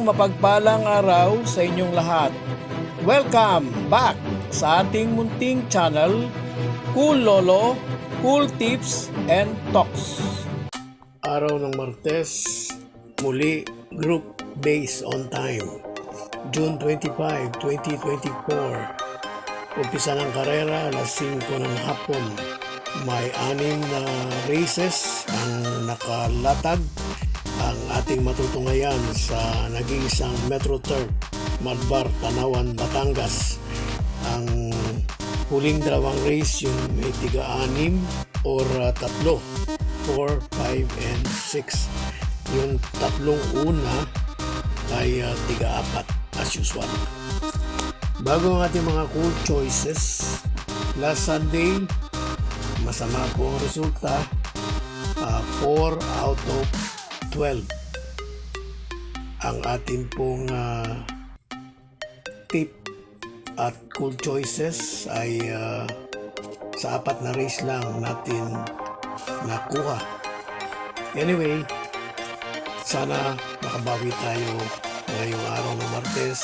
mapagpalang araw sa inyong lahat. Welcome back sa ating munting channel, Cool Lolo, Cool Tips and Talks. Araw ng Martes, muli group base on time. June 25, 2024. Umpisa ng karera, alas 5 ng hapon. May 6 na races ang nakalatag ang ating matutunghayan sa nag-iisang Metro Turf, Malbar, Tanawan, Batangas. Ang huling dalawang race yung may tiga-6 or 3, 4, 5, and 6. Yung tatlong una ay tiga-4 as usual. Bago ang ating mga cool choices, last Sunday, masama po ang resulta, 4 out of 12 ang ating pong tip at cool choices ay sa 4 na race lang natin nakuha. Anyway, sana makabawi tayo ngayong araw ng Martes.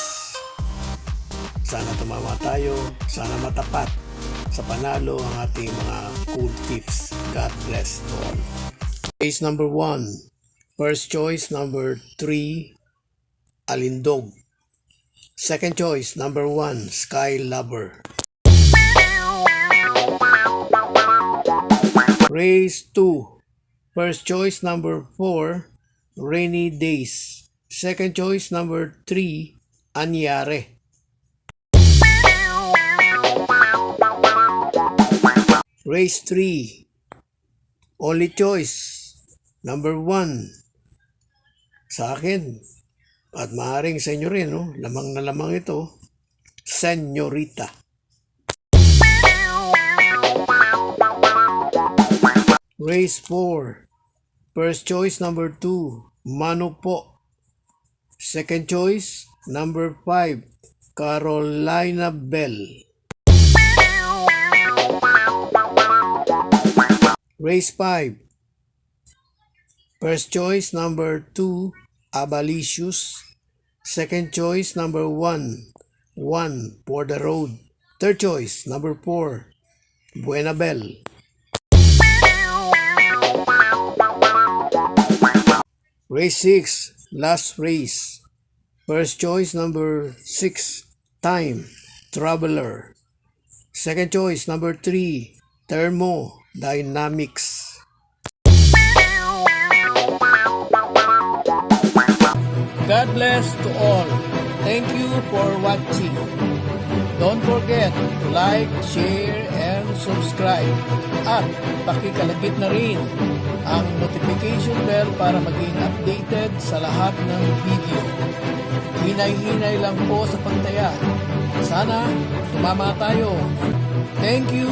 Sana tumama tayo, sana matapat sa panalo ang ating mga cool tips. God bless to all. Race number 1. First choice, number 3, Alindog. Second choice, number 1, Sky Lover. Race 2. First choice, number 4, Rainy Days. Second choice, number 3, Anyare. Race 3. Only choice, number 1. Sa akin, at maaaring sa inyo rin, no? Lamang na lamang ito, Senyorita. Race 4. First choice, number 2, Mano Po. Second choice, number 5, Carolina Bell. Race 5. First choice, number 2, Abalicious. Second choice, number 1, For the Road. Third choice, number 4, Buenabel. Race 6, last race. First choice, number 6, Time Traveler. Second choice, number 3, Thermodynamics. God bless to all. Thank you for watching. Don't forget to like, share, and subscribe. At pakikalagit na rin ang notification bell para maging updated sa lahat ng video. Hinay-hinay lang po sa pagtaya. Sana tumama tayo. Thank you!